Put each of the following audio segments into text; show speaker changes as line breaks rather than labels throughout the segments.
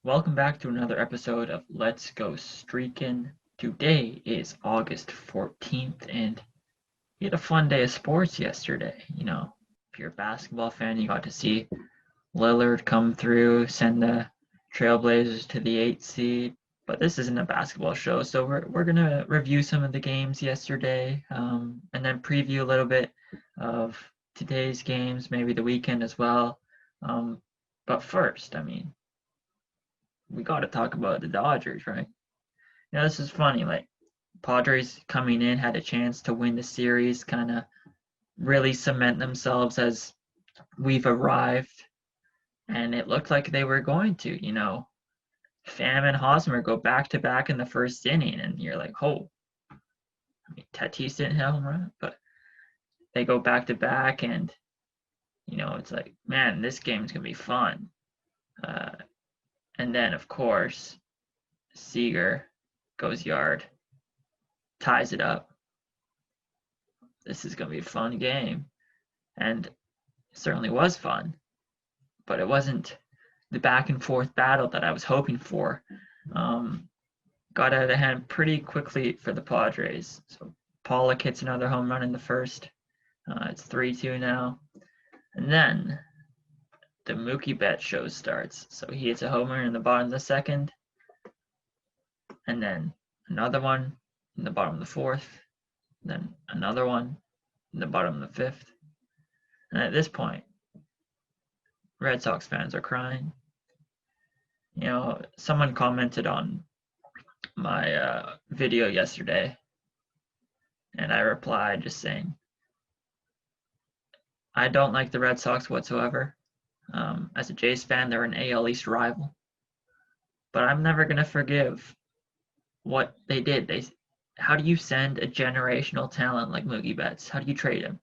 Welcome back to another episode of Let's Go Streakin'. Today is August 14th, and we had a fun day of sports yesterday. If you're a basketball fan, you got to see Lillard come through, send the Trailblazers to the 8th seed. But this isn't a basketball show, so we're gonna review some of the games yesterday, and then preview a little bit of today's games, maybe the weekend as well. But first, we got to talk about the Dodgers, right? This is funny. Like, Padres coming in had a chance to win the series, kind of really cement themselves as we've arrived, and it looked like they were going to. Pham and Hosmer go back to back in the first inning, and you're like, oh, Tatis didn't hit a home run, but they go back to back, and it's like, man, this game's gonna be fun. Uh, and then, of course, Seager goes yard, ties it up. This is going to be a fun game. And it certainly was fun, but it wasn't the back and forth battle that I was hoping for. Got out of hand pretty quickly for the Padres. So Pollock hits another home run in the first. It's 3-2 now. And then the Mookie Bet show starts. So he hits a homer in the bottom of the second. And then another one in the bottom of the fourth. Then another one in the bottom of the fifth. And at this point, Red Sox fans are crying. Someone commented on my video yesterday, and I replied just saying, I don't like the Red Sox whatsoever. As a Jays fan, they're an AL East rival. But I'm never going to forgive what they did. How do you send a generational talent like Mookie Betts? How do you trade him?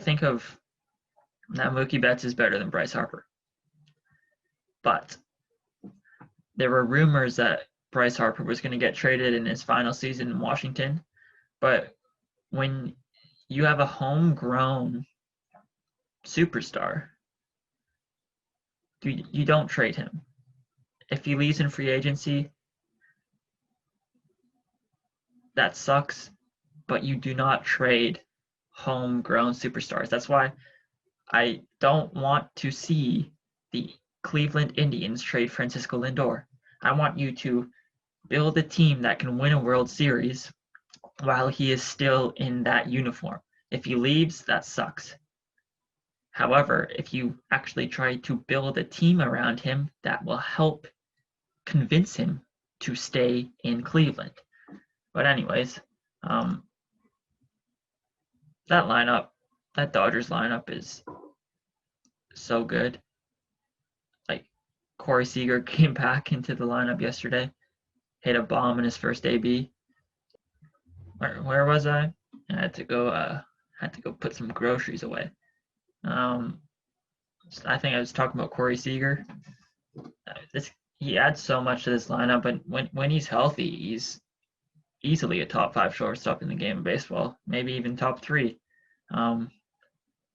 Think of now Mookie Betts is better than Bryce Harper. But there were rumors that Bryce Harper was going to get traded in his final season in Washington. But when you have a homegrown superstar, you don't trade him. If he leaves in free agency, that sucks, but you do not trade homegrown superstars. That's why I don't want to see the Cleveland Indians trade Francisco Lindor. I want you to build a team that can win a World Series while he is still in that uniform. If he leaves, that sucks. However, if you actually try to build a team around him, that will help convince him to stay in Cleveland. But anyways, that Dodgers lineup is so good. Like, Corey Seager came back into the lineup yesterday, hit a bomb in his first AB. Where was I? I had to go put some groceries away. I think I was talking about Corey Seager. He adds so much to this lineup, but when he's healthy, he's easily a top 5 shortstop in the game of baseball, maybe even top 3.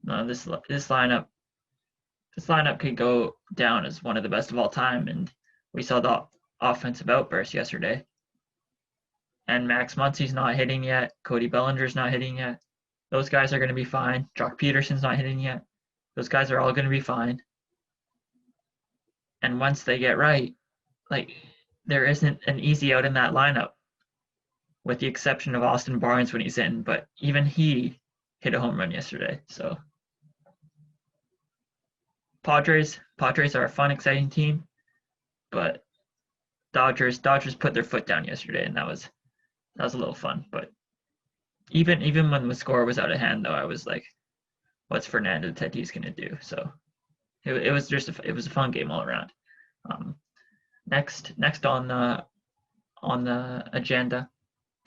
This lineup could go down as one of the best of all time, and we saw the offensive outburst yesterday. And Max Muncy's not hitting yet. Cody Bellinger's not hitting yet. Those guys are going to be fine. Jock Peterson's not hitting yet. Those guys are all going to be fine. And once they get right, there isn't an easy out in that lineup, with the exception of Austin Barnes when he's in. But even he hit a home run yesterday. So Padres are a fun, exciting team, but Dodgers put their foot down yesterday, and that was a little fun. But even when the score was out of hand, though, I was like, what's Fernando Tatis gonna do? So it was a fun game all around. Next on the agenda,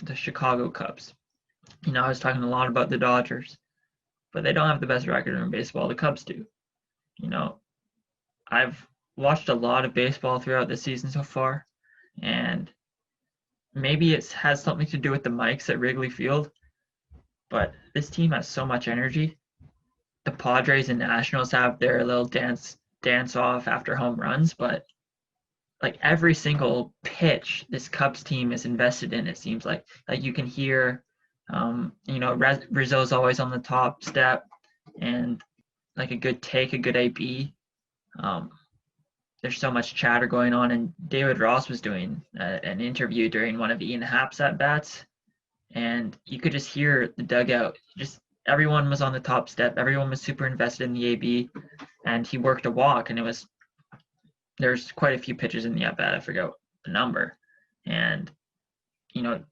the Chicago Cubs. I was talking a lot about the Dodgers, but they don't have the best record in baseball. The Cubs do. I've watched a lot of baseball throughout the season so far, and maybe it has something to do with the mics at Wrigley Field, but this team has so much energy. The Padres and Nationals have their little dance dance off after home runs, but like every single pitch this Cubs team is invested in, it seems like you can hear, Rizzo's always on the top step, and like a good take, a good AB. Um, there's so much chatter going on, and David Ross was doing an interview during one of Ian Happ's at bats, and you could just hear the dugout. Just everyone was on the top step. Everyone was super invested in the AB, and he worked a walk, and there's quite a few pitches in the at bat. I forget the number, and you know,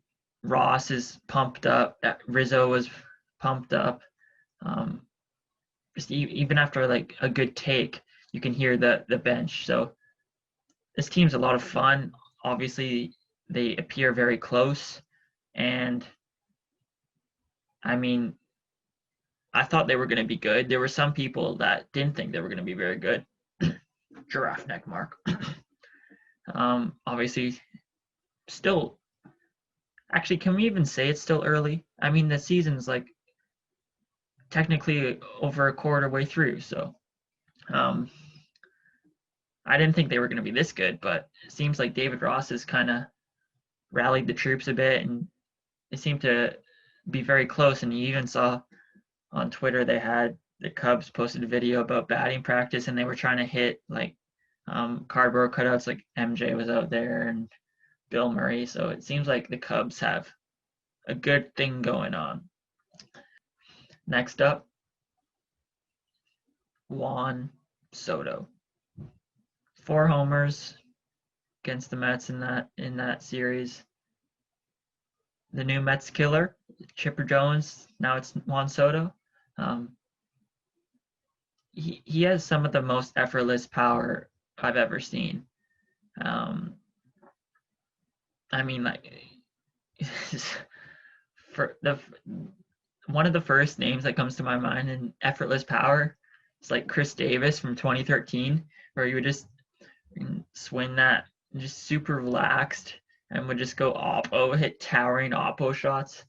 Ross is pumped up. Rizzo was pumped up. Um, just even after like a good take, you can hear the bench. So this team's a lot of fun. Obviously, they appear very close, and I mean, I thought they were going to be good. There were some people that didn't think they were going to be very good. Giraffe neck mark. Obviously, still. Actually, can we even say it's still early? I mean, the season's like technically over a quarter way through, so I didn't think they were going to be this good, but it seems like David Ross has kind of rallied the troops a bit, and they seem to be very close. And you even saw on Twitter the Cubs posted a video about batting practice, and they were trying to hit like cardboard cutouts, like MJ was out there and Bill Murray. So it seems like the Cubs have a good thing going on. Next up, Juan Soto. 4 homers against the Mets in that series. The new Mets killer, Chipper Jones. Now it's Juan Soto. He has some of the most effortless power I've ever seen. I mean, like, for one of the first names that comes to my mind in effortless power is like Chris Davis from 2013, where he would just swing that just super relaxed and would just go oppo, hit towering oppo shots.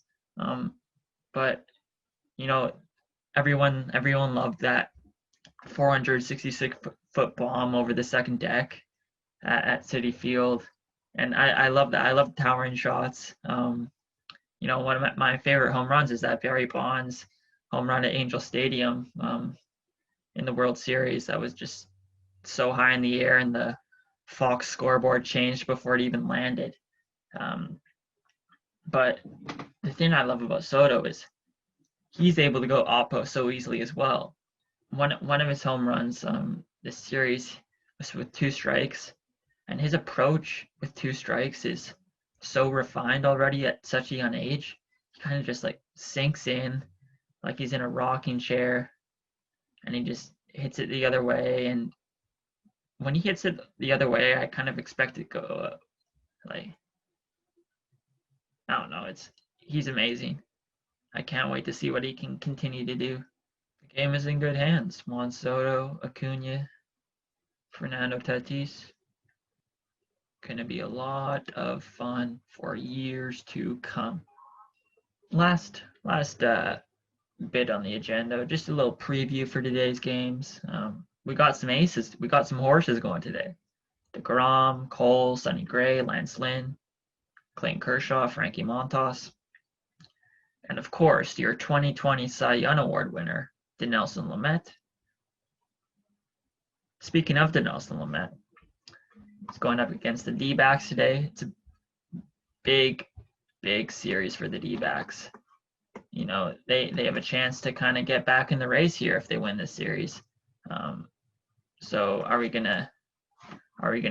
But everyone loved that 466-foot bomb over the second deck at Citi Field, and I love that. I love towering shots. One of my favorite home runs is that Barry Bonds home run at Angel Stadium in the World Series. That was just so high in the air, and the Fox scoreboard changed before it even landed. But the thing I love about Soto is he's able to go oppo so easily as well. One of his home runs this series was with 2 strikes, and his approach with 2 strikes is so refined already at such a young age. He kind of just like sinks in like he's in a rocking chair, and he just hits it the other way. And when he hits it the other way, I kind of expect it to go like, I don't know. He's amazing. I can't wait to see what he can continue to do. The game is in good hands. Juan Soto, Acuna, Fernando Tatis. Gonna be a lot of fun for years to come. Last bit on the agenda, just a little preview for today's games. We got some aces. We got some horses going today. DeGrom, Cole, Sonny Gray, Lance Lynn, Clayton Kershaw, Frankie Montas, and of course, your 2020 Cy Young Award winner, Dinelson Lamet. Speaking of Dinelson Lamet, he's going up against the D-backs today. It's a big series for the D-backs. They have a chance to kind of get back in the race here if they win this series. So are we gonna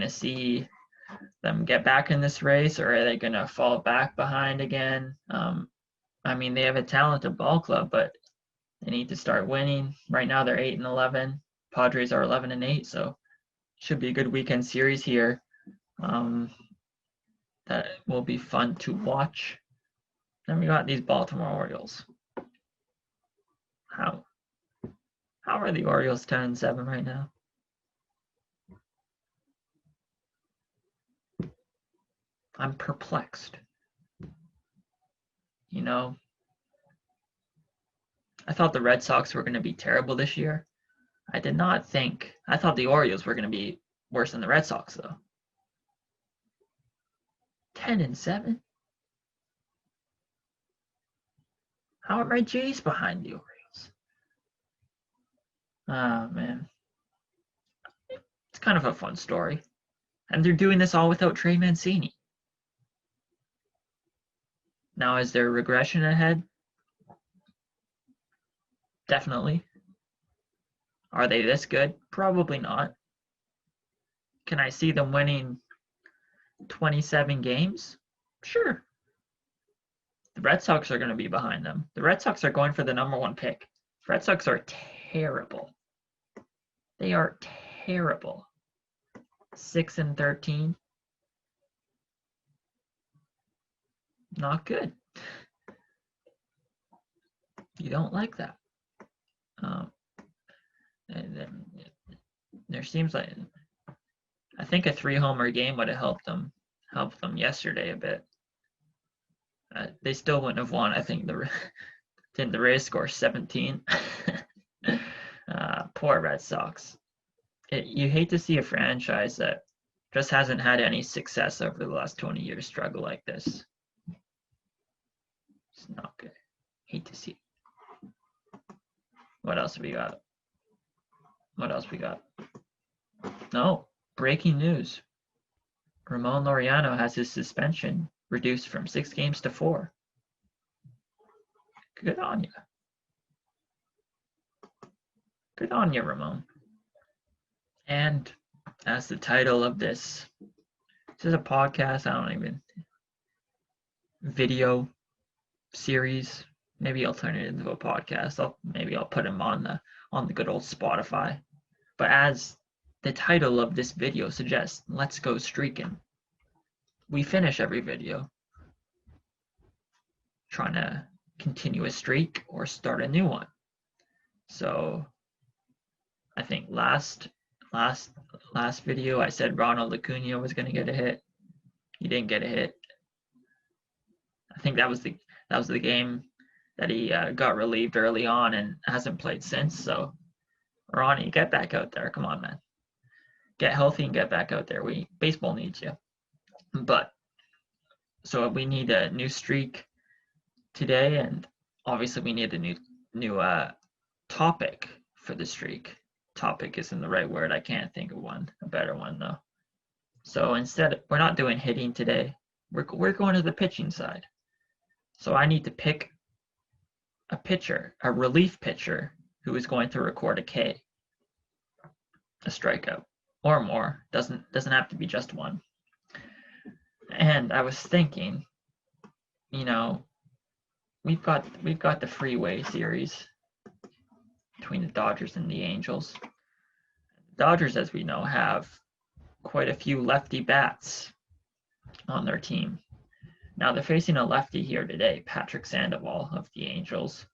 see them get back in this race, or are they gonna fall back behind again? I mean, they have a talented ball club, but they need to start winning. Right now they're 8-11. Padres are 11-8, so should be a good weekend series here. That will be fun to watch. Then we got these Baltimore Orioles. How are the Orioles 10-7 right now? I'm perplexed. I thought the Red Sox were going to be terrible this year. I did not think. I thought the Orioles were going to be worse than the Red Sox, though. 10-7. How are my Jays behind the Orioles? Oh man, it's kind of a fun story, and they're doing this all without Trey Mancini. Now, is there regression ahead? Definitely. Are they this good? Probably not. Can I see them winning 27 games? Sure. The Red Sox are going to be behind them. The Red Sox are going for the #1 pick. The Red Sox are terrible. They are terrible. 6-13. Not good. You don't like that. And then there seems like I think a 3-homer game would have helped them yesterday a bit. They still wouldn't have won. I think didn't the Rays score 17? Poor Red Sox. You hate to see a franchise that just hasn't had any success over the last 20 years struggle like this. It's not good. Hate to see. What else we got? No, breaking news. Ramon Laureano has his suspension reduced from 6 games to 4. Good on you. Good on you, Ramon. And as the title of this is a podcast, video series. Maybe I'll turn it into a podcast. Maybe I'll put him on the good old Spotify. But as the title of this video suggests, let's go streaking. We finish every video trying to continue a streak or start a new one. So I think last video I said Ronald Acuna was going to get a hit. He didn't get a hit. I think that was the game that he got relieved early on and hasn't played since. So Ronnie, get back out there. Come on, man. Get healthy and get back out there. Baseball needs you. But so we need a new streak today, and obviously we need a new topic for the streak. Topic isn't the right word. I can't think of a better one though. So instead, we're not doing hitting today. We're going to the pitching side. So I need to pick a relief pitcher who is going to record a K, a strikeout, or more. Doesn't have to be just one. And I was thinking, we've got the freeway series between the Dodgers and the Angels. The Dodgers, as we know, have quite a few lefty bats on their team. Now they're facing a lefty here today, Patrick Sandoval of the Angels.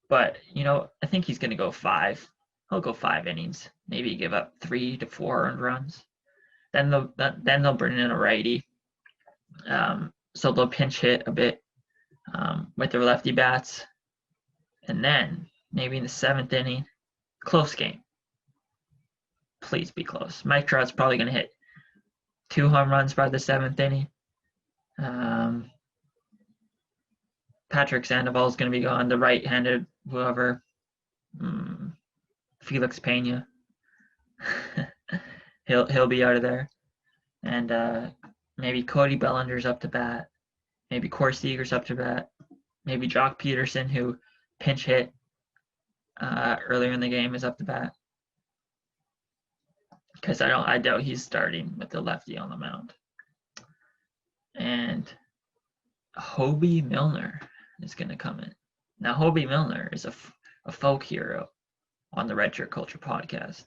But, I think he's going to go 5. He'll go 5 innings, maybe give up 3 to 4 earned runs. Then they'll bring in a righty. So they'll pinch hit a bit with their lefty bats. And then maybe in the 7th inning, close game. Please be close. Mike Trout's probably going to hit 2 home runs by the 7th inning. Patrick Sandoval is going to be gone. The right-handed, whoever, Felix Pena, he'll be out of there, and maybe Cody Bellinger's up to bat. Maybe Corey Seager's up to bat. Maybe Jock Peterson, who pinch hit earlier in the game, is up to bat. Because I doubt he's starting with the lefty on the mound. And Hobie Milner is going to come in. Now, Hobie Milner is a folk hero on the Redshirt Culture podcast.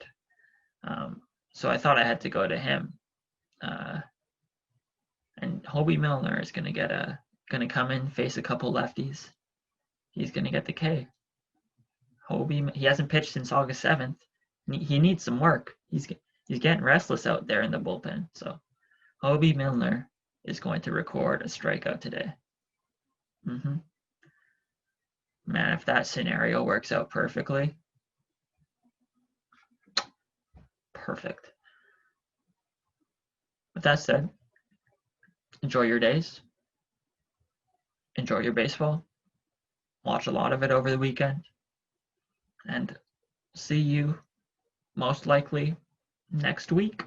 So I thought I had to go to him. And Hobie Milner is going to come in, face a couple lefties. He's going to get the K. He hasn't pitched since August 7th. He needs some work. He's getting restless out there in the bullpen. So Hobie Milner is going to record a strikeout today. Man, if that scenario works out perfectly, perfect. With that said, enjoy your days, enjoy your baseball, watch a lot of it over the weekend, and see you most likely next week.